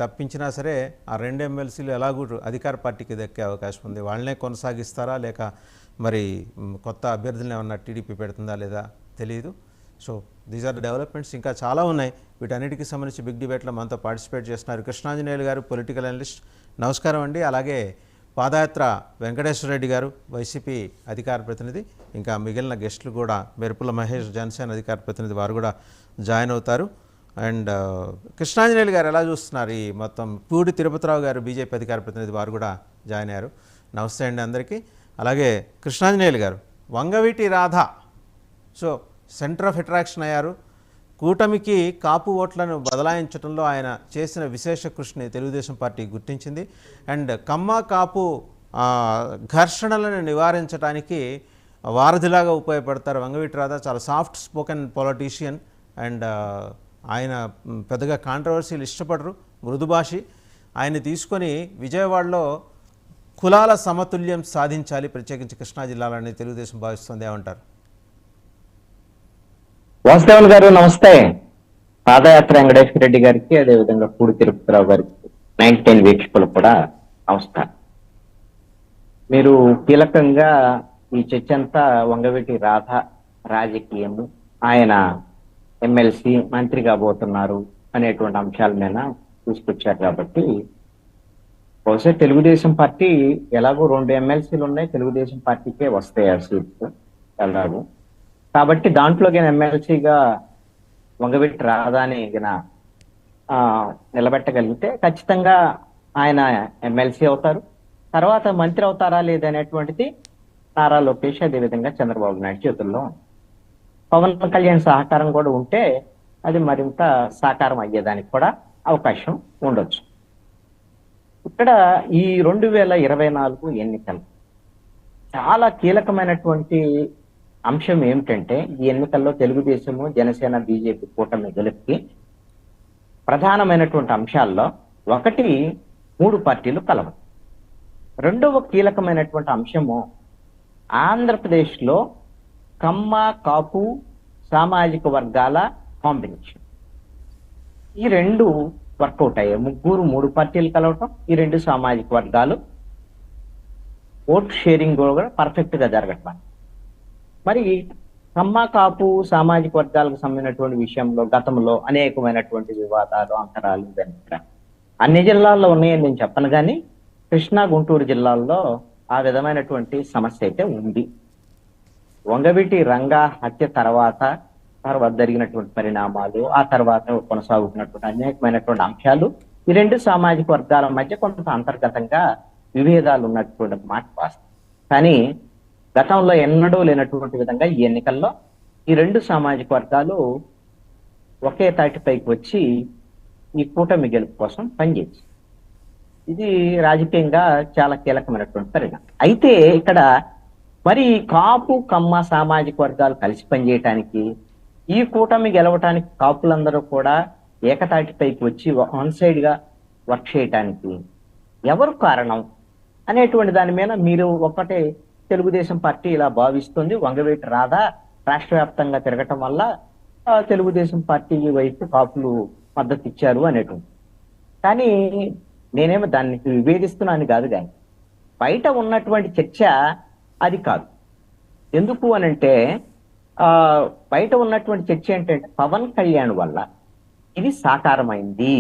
తప్పించినా సరే ఆ 2 ఎమ్మెల్సీలు ఎలాగూ అధికార పార్టీకి దక్కే అవకాశం ఉంది. వాళ్ళనే కొనసాగిస్తారా లేక మరి కొత్త అభ్యర్థులను ఏమన్నా టీడీపీ పెడుతుందా లేదా తెలియదు. So these are the developments. ఇంకా చాలా ఉన్నాయి. వీటన్నిటికీ సంబంధించి బిగ్ డిబేట్లో మనతో పార్టిసిపేట్ చేస్తున్నారు కృష్ణాంజనేయులు గారు, పొలిటికల్ అనలిస్ట్. నమస్కారం అండి. అలాగే పాదయాత్ర వెంకటేశ్వర రెడ్డి గారు, వైసీపీ అధికార ప్రతినిధి. ఇంకా మిగిలిన గెస్టులు కూడా మెరుపుల మహేష్, జనసేన అధికార ప్రతినిధి, వారు కూడా జాయిన్ అవుతారు. అండ్ కృష్ణాంజనేయులు గారు ఎలా చూస్తున్నారు ఈ మొత్తం? పూడి తిరుపతిరావు గారు, బీజేపీ అధికార ప్రతినిధి, వారు కూడా జాయిన్ అయ్యారు. నమస్తే అండి అందరికీ. అలాగే కృష్ణాంజనేయులు గారు, Vangaveeti Radha so centre of attraction అయ్యారు. కూటమికి కాపు ఓట్లను బదలాయించడంలో ఆయన చేసిన విశేష కృషిని తెలుగుదేశం పార్టీ గుర్తించింది. అండ్ కమ్మ కాపు ఘర్షణలను నివారించడానికి వారధిలాగా ఉపయోగపడతారు వంగవీటి రాధ. చాలా సాఫ్ట్ స్పోకెన్ పొలిటీషియన్. అండ్ ఆయన పెద్దగా కాంట్రవర్సీలు ఇష్టపడరు, మృదుభాషి. ఆయన్ని తీసుకొని విజయవాడలో కులాల సమతుల్యం సాధించాలి, ప్రత్యేకించి కృష్ణా జిల్లాలని తెలుగుదేశం భావిస్తుంది. ఏమంటారు? వాసుదేవన్ గారు నమస్తే. పాదయాత్ర వెంకటేశ్వర రెడ్డి గారికి, అదేవిధంగా పూడి తిరుపతిరావు గారికి, 910 వీక్షకులు కూడా నమస్కారం. మీరు కీలకంగా ఈ చర్చ అంతా వంగవీటి రాధ రాజకీయము, ఆయన ఎమ్మెల్సీ మంత్రి కాబోతున్నారు అనేటువంటి అంశాల మీద తీసుకొచ్చారు. కాబట్టి బహుశా తెలుగుదేశం పార్టీ ఎలాగో 2 ఎమ్మెల్సీలు ఉన్నాయి, తెలుగుదేశం పార్టీకే వస్తాయి ఆ సీట్స్ ఎలాగో. కాబట్టి దాంట్లోకి ఎమ్మెల్సీగా వంగవీటి రాధాని నిలబెట్టగలిగితే ఖచ్చితంగా ఆయన ఎమ్మెల్సీ అవుతారు. తర్వాత మంత్రి అవుతారా లేదనేటువంటిది నారా లోకేష్, అదేవిధంగా చంద్రబాబు నాయుడు చేతుల్లో. పవన్ కళ్యాణ్ సహకారం కూడా ఉంటే అది మరింత సాకారం అయ్యేదానికి కూడా అవకాశం ఉండొచ్చు. ఇక్కడ ఈ 2024 ఎన్నికలు చాలా కీలకమైనటువంటి అంశం ఏమిటంటే, ఈ ఎన్నికల్లో తెలుగుదేశము, జనసేన, బీజేపీ కూటమి గెలుపుకి ప్రధానమైనటువంటి అంశాల్లో ఒకటి 3 పార్టీలు కలవడం. రెండవ కీలకమైనటువంటి అంశము ఆంధ్రప్రదేశ్లో కమ్మ కాపు సామాజిక వర్గాల కాంబినేషన్. ఈ 2 వర్కౌట్ అయ్యాయి. 3 పార్టీలు కలవటం, ఈ 2 సామాజిక వర్గాలు ఓట్ షేరింగ్ కూడా పర్ఫెక్ట్ గా జరగటం. మరి కమ్మ కాపు సామాజిక వర్గాలకు సంబంధించినటువంటి విషయంలో గతంలో అనేకమైనటువంటి వివాదాలు, అంతరాలు అన్ని జిల్లాల్లో ఉన్నాయని నేను చెప్పను, కానీ కృష్ణా, గుంటూరు జిల్లాల్లో ఆ విధమైనటువంటి సమస్య అయితే ఉంది. వంగవీటి రంగా హత్య తర్వాత జరిగినటువంటి పరిణామాలు, ఆ తర్వాత కొనసాగుతున్నటువంటి అనేకమైనటువంటి అంశాలు ఈ 2 సామాజిక వర్గాల మధ్య కొంత అంతర్గతంగా విభేదాలు ఉన్నటువంటి మాట వాస్తవం. కానీ గతంలో ఎన్నడూ లేనటువంటి విధంగా ఈ ఎన్నికల్లో ఈ 2 సామాజిక వర్గాలు ఒకే తాటిపైకి వచ్చి ఈ కూటమి గెలుపు కోసం పనిచేసి, ఇది రాజకీయంగా చాలా కీలకమైనటువంటి పరిణామం. అయితే ఇక్కడ మరి కాపు కమ్మ సామాజిక వర్గాలు కలిసి పనిచేయటానికి, ఈ కూటమి గెలవటానికి కాపులందరూ కూడా ఏకతాటిపైకి వచ్చి వన్ సైడ్ గా వర్క్ చేయటానికి ఎవరు కారణం అనేటువంటి దాని మీద మీరు ఒకటే తెలుగుదేశం పార్టీ ఇలా భావిస్తుంది. వంగవీటి రాధ రాష్ట్ర వ్యాప్తంగా తిరగటం వల్ల తెలుగుదేశం పార్టీ వైపు కాపులు మద్దతు ఇచ్చారు అనేటువంటి. కానీ నేనేమో దాన్ని విభేదిస్తున్నాను కాదు, కానీ బయట ఉన్నటువంటి చర్చ అది కాదు. ఎందుకు అనంటే బయట ఉన్నటువంటి చర్చ ఏంటంటే పవన్ కళ్యాణ్ వల్ల ఇది సాకారమైంది.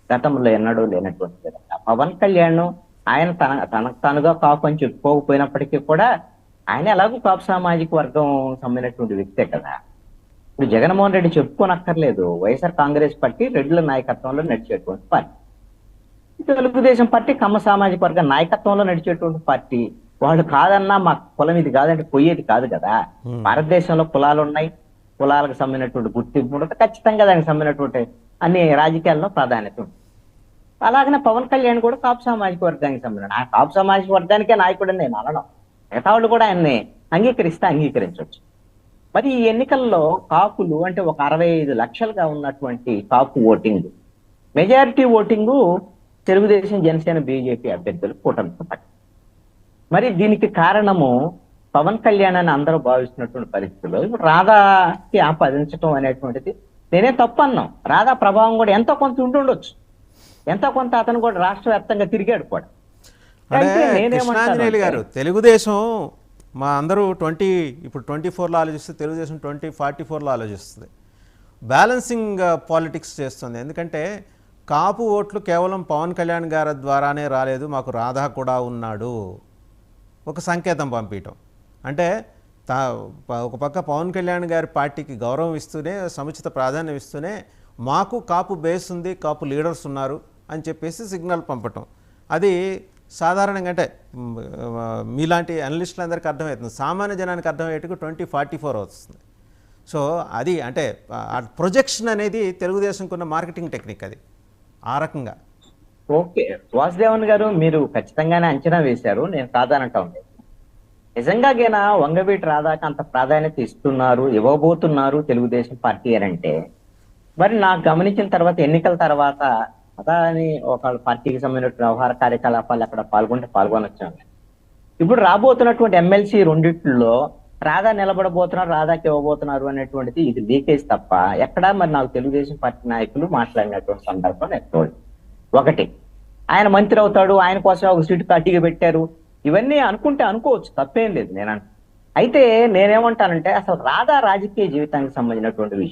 గతంలో ఎన్నడూ లేనటువంటి విధంగా పవన్ కళ్యాణ్ ఆయన తనకు తానుగా కాపు అని చెప్పుకోకపోయినప్పటికీ కూడా ఆయన ఎలాగో కాపు సామాజిక వర్గం సంబంధించినటువంటి వ్యక్తే కదా. ఇప్పుడు జగన్మోహన్ రెడ్డి చెప్పుకోనక్కర్లేదు, వైఎస్ఆర్ కాంగ్రెస్ పార్టీ రెడ్ల నాయకత్వంలో నడిచేటువంటి పార్టీ. తెలుగుదేశం పార్టీ కమ్మ సామాజిక వర్గ నాయకత్వంలో నడిచేటువంటి పార్టీ. వాళ్ళు కాదన్నా మా కులం ఇది కాదంటే పోయేది కాదు కదా. భారతదేశంలో కులాలు ఉన్నాయి, కులాలకు సంబంధించినటువంటి గుర్తింపు ఉండదు, ఖచ్చితంగా దానికి సంబంధించినటువంటి అన్ని రాజకీయాల్లో ప్రాధాన్యత ఉంది. అలాగనే పవన్ కళ్యాణ్ కూడా కాపు సామాజిక వర్గానికి సంబంధించిన ఆ కాపు సామాజిక వర్గానికే నాయకుడు నేను అనడం, మిగతా వాళ్ళు కూడా ఆయన్ని అంగీకరించవచ్చు. మరి ఈ ఎన్నికల్లో కాపులు అంటే ఒక 65 లక్షలుగా ఉన్నటువంటి Kapu voting, majority voting Telugu Desam, Janasena, BJP అభ్యర్థులు కూటమితో పాటు. మరి దీనికి కారణము పవన్ కళ్యాణ్ అని అందరూ భావిస్తున్నటువంటి పరిస్థితుల్లో ఇప్పుడు రాధాకి ఆపాదించడం అనేటువంటిది నేనే తప్పు అన్నాం. రాధా ప్రభావం కూడా ఎంతో కొంత ఉంటుండొచ్చు. ఎంతో కొంత అతను కూడా రాష్ట్ర వ్యాప్తంగా తిరిగాడు కూడా. అంటే అంటే నేనేమంటాను కృష్ణాంజనేయులు గారు, తెలుగుదేశం మా అందరూ ఇప్పుడు 24లో ఆలోచిస్తే తెలుగుదేశం 44లో ఆలోచిస్తుంది. బ్యాలెన్సింగ్ పాలిటిక్స్ చేస్తుంది. ఎందుకంటే కాపు ఓట్లు కేవలం పవన్ కళ్యాణ్ గారి ద్వారానే రాలేదు, మాకు రాధా కూడా ఉన్నాడు, ఒక సంకేతం పంపించటం. అంటే ఒక పక్క పవన్ కళ్యాణ్ గారి పార్టీకి గౌరవం ఇస్తూనే, సముచిత ప్రాధాన్యం ఇస్తూనే, మాకు కాపు బేస్ ఉంది, కాపు లీడర్స్ ఉన్నారు అని చెప్పేసి సిగ్నల్ పంపటం. అది సాధారణంగా అంటే మీలాంటి అనలిస్టులందరికీ అర్థమవుతుంది, సామాన్య జనానికి అర్థమయ్యేట్టుకు 2044 వస్తుంది. సో అది అంటే ప్రొజెక్షన్ అనేది తెలుగుదేశంకు ఉన్న మార్కెటింగ్ టెక్నిక్, అది ఆ రకంగా. ఓకే, వాసుదేవన్ గారు మీరు ఖచ్చితంగానే అంచనా వేశారు, నేను కాదనటం లేదు. నిజంగాగేనా వంగవీటి రాధాకి అంత ప్రాధాన్యత ఇస్తున్నారు, ఇవ్వబోతున్నారు తెలుగుదేశం పార్టీ అని అంటే, మరి నాకు గమనించిన తర్వాత ఎన్నికల తర్వాత అదాని ఒక పార్టీకి సంబంధించిన వ్యవహార కార్యకలాపాలు అక్కడ పాల్గొనొచ్చాను. ఇప్పుడు రాబోతున్నటువంటి ఎమ్మెల్సీ రెండిట్లో రాధా నిలబడబోతున్నారు, రాధాకి ఇవ్వబోతున్నారు అనేటువంటిది ఇది లీకేజ్ తప్ప ఎక్కడా మరి నాకు తెలుగుదేశం పార్టీ నాయకులు మాట్లాడినటువంటి సందర్భం ఎక్కడ. ఒకటి, ఆయన మంత్రి అవుతాడు, ఆయన కోసం ఒక సీటు కట్టిగా పెట్టారు, ఇవన్నీ అనుకుంటే అనుకోవచ్చు, తప్పేం లేదు. అయితే నేనేమంటానంటే అసలు రాధా రాజకీయ జీవితానికి సంబంధించినటువంటి విషయం